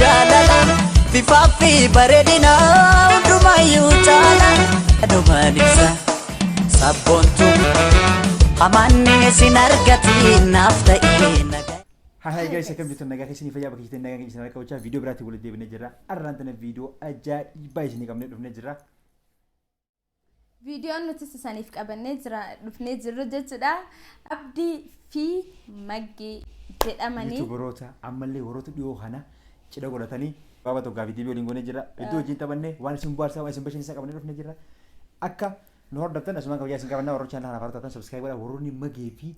jaalala Bifaafi bareedina hundumayyuu caala Dhumaan ibsa sabboontu Amanne sin argati naaf ta'e nagaa Hai guys, akkam jirtan nagaa keessanii fayyaa bakka jirtan nagaa keessanii akka wajjin viidiyoo biraatti walitti deebinee jirra. Arraan tana viidiyoo ajaa'ibaa isinii qabnee dhufnee jirra. Viidiyoon nuti isiniif qabannee dhufnee jirru jechuudha. Abdii fi Maggee jedhamanii YouTuberoota ammallee warroota dhiyoo kana cidha godhatanii baaba tokko viidiyoo waliin goonee jirra. Iddoo wajjin taphannee waan isin bohaarsaa waan isin bashannansiisaa qabnee dhufnee jirra. Akka nu hordoftan asumaan kabajaa isin qabannaa warroota chaanala hanaaf taatan subscribe godhaa warroonni Maggee fi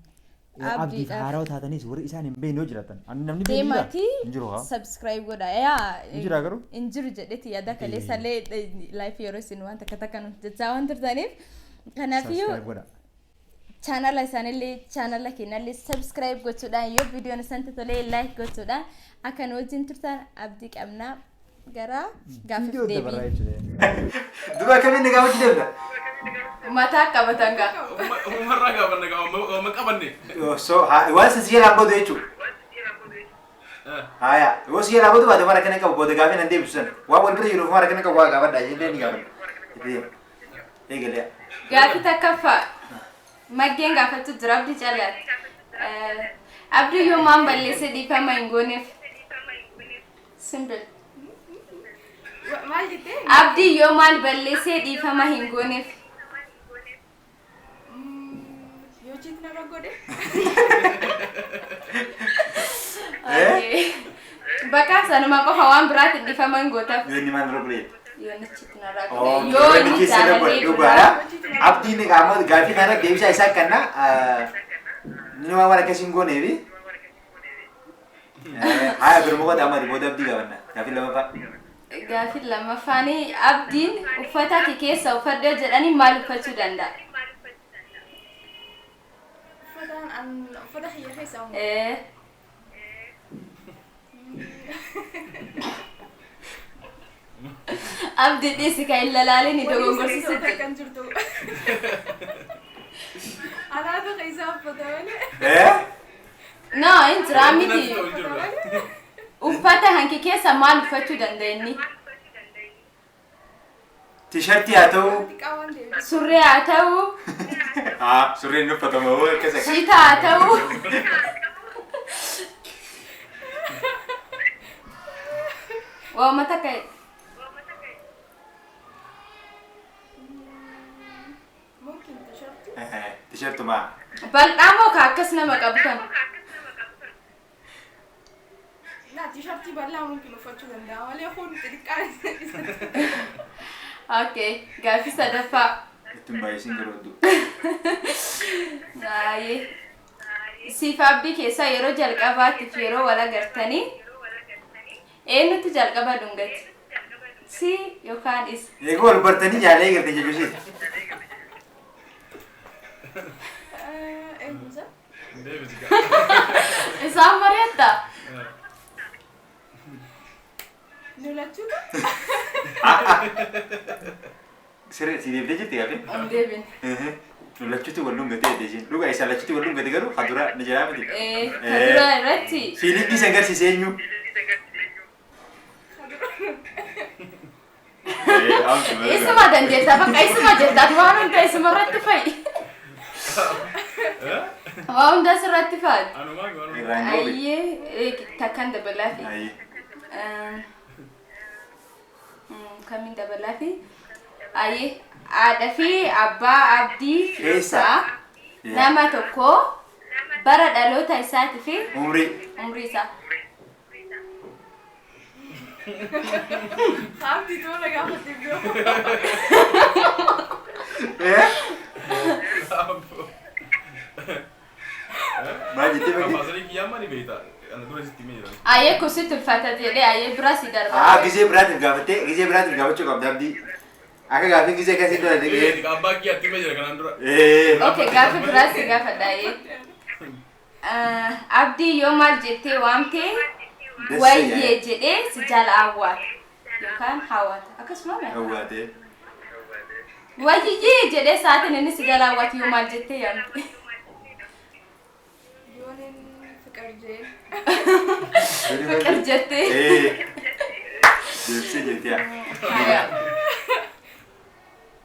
Abdii haarawa taatanis warri isaan hin beekne jiratan. Namni deemati injiru haa subscribe godha yaa injira garu injiru jedheeti yaada kale salee live yeroo isin waan takka takka nuti jechaa waan turtaniif kanaafiyyuu channel isaanillee channel keenyallee subscribe gochuudhaan yoo viidiyoon isaan tolee like gochuudhaan akka nu wajjin turtan abdii qabna gara gaafa deebii duba kamiin gaafa deebda mata qabatanga umarra qabanna maqabanne so waan sisiyaa lambo deechu haya wo siyaa lambo baade mara kana qabu boode gaafa nan deebisan waa wal bira yeroo mara kana qabu waa gaafa dhaayee ni gaafa eegale gaafi takaffa Maggeen gaafatu jira abdii caalaati abdii yoo maan balleesse dhiifama hin gooneef simple abdii yoo maal balleesse dhiifama hin gooneef Bakka sanuma qofa waan biraatti dhiifama hin gootaaf yoo ni maan robulee yoo nichit narraa yoo ni jaalallee abdii ni qaama gaafi kana deebisa isaa kanna ni waan akkasiin gooneefi haya birmoo damari booda abdii gabanna gaafi lamaffaani abdiin uffata kee keessa uffadhee jedhanii maal uffachuu danda'a uffata hiyya keessa abdi dhisi kan ilaalin iddoo gongorsiisutti kan jirtu alaabaa keessa uffatame no injira miti uffata hanki keessa maal uffachuu dandeenyi t-shirtii haa ta'u surree haa ta'u surreen uffatamu keessa shiita haa ta'u waama takka t-shirt ma bal'aamoo ka akkas nama qabatan na t-shirt bal'aa mungkin uffachuu danda'a malee kun xixiqqaa okay gaafi sadaffaa ittiin baay'isin garoodu siif abbii keessaa yeroo jalqabaatiif yeroo wal agartanii eenyutti jalqaba dhungate si yookaan is eeguu wal bartanii jaalee eegarte jechuusiiti isaan mari'atta nulachuu siree si deebitee jirti gaafi deebin nulachuutti wal dhungate eddeesin dhugaa isa lachuutti wal dhungate garuu kadura ni jedhaa miti kadura irratti fiilippii isa agarsiise eenyu isuma dandeetta bakka isuma jettaat waan hunda isuma irratti fa'i waa hunda asirratti fa'i ayyee takkaan dabalaafi kamiin dabalaafi ayyee haadha fi abbaa abdii keessaa nama tokko bara dhaloota isaatii fi umrii isaa abdii tola gaafatee biyoo maal jettee bakki Masari kiyama ni beekta. Ana dura sitti mee jira. ayyee kusitti ulfaata jedhee ayyee bira si darba gizee biraatiif gaafattee gizee biraatiif gaafachuu qabda abdii akka gaafii gizee kasii dura dhagee Abbaa kiyya atti mee jira kanaan dura. okay gaafi bira si gaafadha ayyee abdii yoo maal jettee waamtee wayyee jedhee si jala awwaata yookaan hawwaata akkasuma hawwaatee wayyee jedhee saatiin inni si jala awwaatu yoo maal jettee yaamte yoonin fikir jee fikir jettee jirti ya.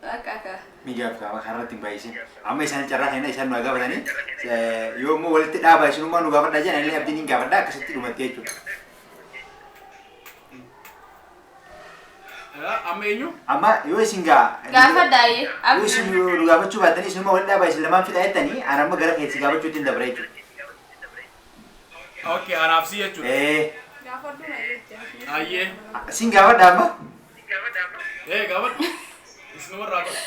Akka. Mijaaf kaama kanarratti hin baay'isin. Amma isaan carraa kenna isaan nu gaafatanii yoo immoo walitti dhaabaa isinummaa nu gaafadhaa jedhan illee abdiin hin gaafadhaa akkasitti dhumatti jechuudha. Amma eenyu? Amma yoo isin gaa Gaafadhaaye. yoo isin nu gaafachuu baattanii isinummaa walitti dhaabaa isin lamaan fidhaa jettanii ani amma gara keessi gaafachuutti hin dabra jechuudha. Okay, anaaf si jechuudha. Gaafadhu na jecha. Ayyee. Isin gaafadhaa amma? Gaafadhu. Isinuma irraa godha.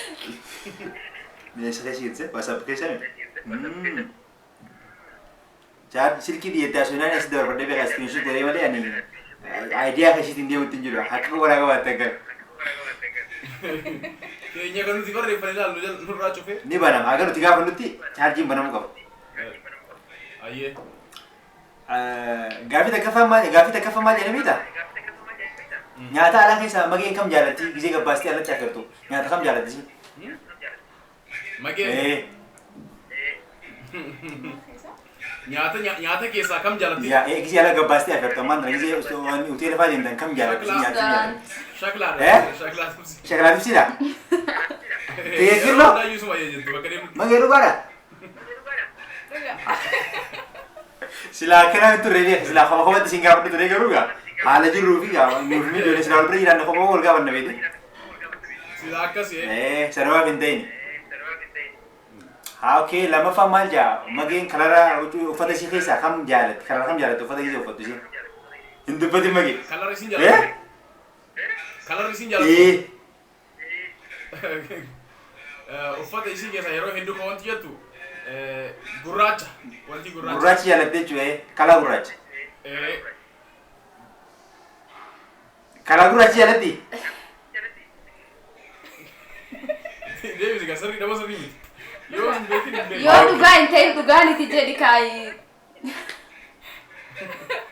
Bineensa keessa jirti WhatsApp keessa mi? Chat silkii dhiyeettaa sunaan as darbadhee beekaa screenshot godhee malee ani idea keessitiin deemutti hin jiru akka waraa qabaatte akka. Keenya kan nuti barreeffanii ilaallu nurraa cufee. Ni banama akka nuti gaafannutti chaarjiin banamuu qaba. Ayyee. Gaafii takkaffaa maal jedhamee taa? Nyaata alaa keessaa mageen kam jaalatti gizee gabbaastee alatti agartu nyaata kam jaalatti? Mageen. Nyaata keessaa kam jaalatti? Gizee ala gabbaastee agartu ammaan dura gizee hoteela fa'aa deemtan kam jaalatti? Shaklaa. Shaklaa tibsiidha? Teekirloo? Magee dhugaadha? Silaa akkanaa turre beeka silaa qofa qofatti isin gaafadhu ture garuu gaa haala jirruu fi gaa nuuf miidhagina silaa wal bira jiraanna qofa wal gaafanna beekte. Silaa akkasii. Sanaaf hin ta'in. Haa okey lammaffaa maal jaa mageen kalara uffata ishee keessaa kam jaalatti kalara kam jaalatti uffata ishee uffattu ishee hin dubbatin magee. Kalara isin jaalatti. Kalara isin jaalatti. Uffata isin keessaa yeroo hedduu kan wanti jettu gurraacha. Wanti gurraacha. Gurraachi jaalatti jechuudha kalaa gurraacha. Kalaa gurraachi jaalatti. Deebisi kan sirrii nama sirrii miti. Yoo hin beekin hin beekin. Yoo dhugaa hin ta'in dhugaaniti jedhi kaayi.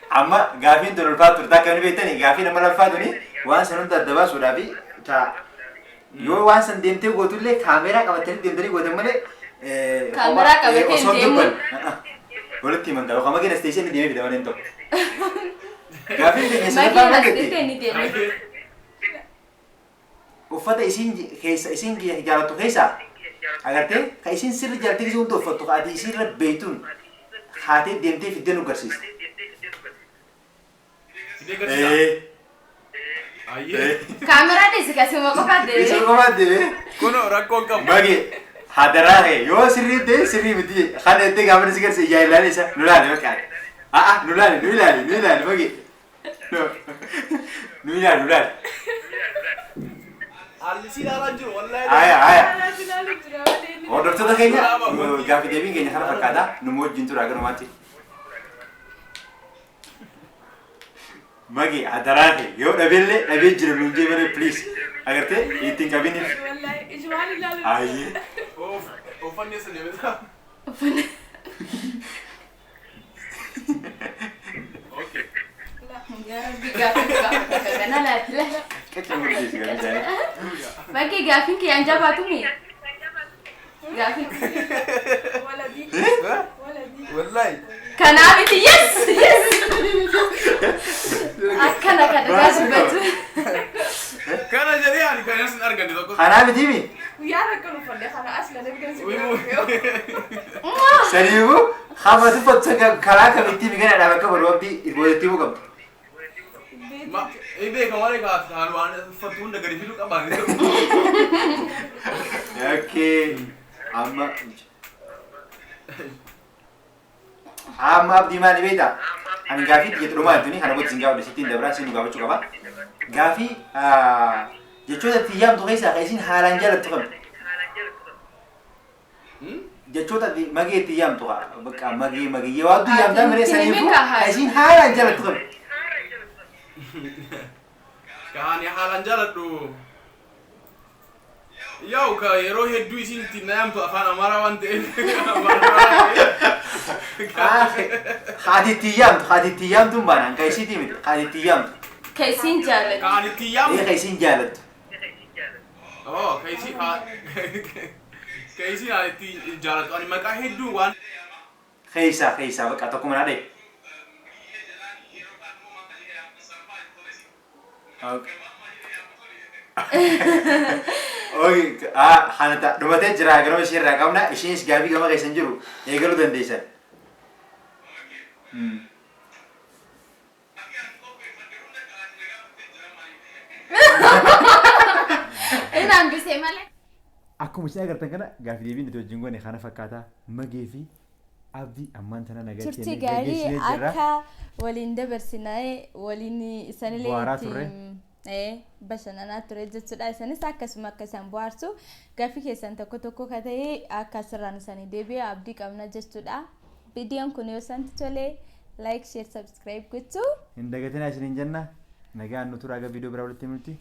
Amma gaafiin tun ulfaatu turte akka inni beektani gaafii nama ulfaatuni waan san hunda adda baasuudhaa fi yoo waan san deemtee gootullee kaameeraa qabatanii deemtanii gootan malee Kaameeraa qabatee deemuun. Walitti himan ta'u kama geena steeshinii deemee fida malee hin ta'u. Gaafiin keenya Mageen sirriiffaa as mageetti. dhufee ni deeme. Uffata isin jaalattu keessaa agartee ka isin sirri jaalatti gisee hundi uffattu ati isinirra beektuun haatee deemtee fiddee nu garsiiste. Fidee garsiisa. Ayyee. Kaameraa dhiisi kasuma qofaa Isa deeme. qofaat deemee Kunoo rakkoon qabu. magee hadaraa ta'e yoo sirrii ta'e sirrii miti kan ettee gaafa si garsiise jaalallaan isa nu laale maqaan. Nu laale magee. Nu ilaali. Haalli si ilaalaa jiru wallaahi. Aya. Alaa jira malee inni. Hordoftoota keenya gaaffii deebiin keenya kana fakkaata nu wajjin tura garumaatti. Magee hadaraa ta'e yoo dhabee jira nuun jee malee please agartee ittiin qabini. Wallahi ijmaan ilaalu. Ayyee. Uffanni isa deebisaa. Okay. Bakki gaafiin kiyaan jabaatu mi? Gaafiin. Waladii. Wallahi. Kanaaf iti yes. Akkana kan dhugaa dubbatu. Kana jedhee ani kan isin arganne tokko. Kanaa miti mi? Guyyaa rakkan uffanne kana as la deebiin si Saniifuu hamma tuffattu karaa kamittii migana dhaaba akka barbaabdi itti himuu qabdu. Beeka malee kaan waan uffattu hunda gadi fiduu qabaan. Okay. Amma abdii maali beekta? Ani gaafii biyya dhumaa jechuun kana booda isin gaafadha sittiin dabraa isin nu gaafachuu qaba. Gaafii jechoota itti yaamtu keessaa kan isin haalaan jaalattu qabdi. Jechoota magee itti yaamtu bakka magee yoo abdii yaamtaa miree saniifuu kan isin haalaan jaalattu qabdi. Kan haalaan jaaladhu. Yoo ka yeroo hedduu isin itti naamtu afaan amaaraa waan ta'eef. Haati itti yaamtu baanaan kan isiitii miti haati itti yaamtu. Kan isin jaalatu. Kan itti yaamtu. Kan isin jaalattu. Kan isin itti jaalatu. Ani maqaa hedduu waan. Keessaa bakka tokko mana dhee. Oi, hanata dhumatee jira garuu ishee irraa qabna isheenis gaafii gama keessan jiru eegaluu dandeessan. Inaan bisee malee. Akkuma isin agartan kana gaafii deebiin nuti wajjin goone kana fakkaataa magee fi abdii ammaan tana nagaa Turtii gaarii akka waliin dabarsinaa waliin isanillee Bu'aaraa turre. bashannanaa ture jechuudha. Isanis akkasuma akka isaan bohaarsu gaafii keessan tokko tokko ka ta'e akka asirraan isaanii deebi'ee abdii qabna jechuudha. Viidiyoon kun yoo santi tole like, share, subscribe gochuu. hin dagatinaa isiniin jenna nagaan nu turaa aga viidiyoo biraa walitti multi.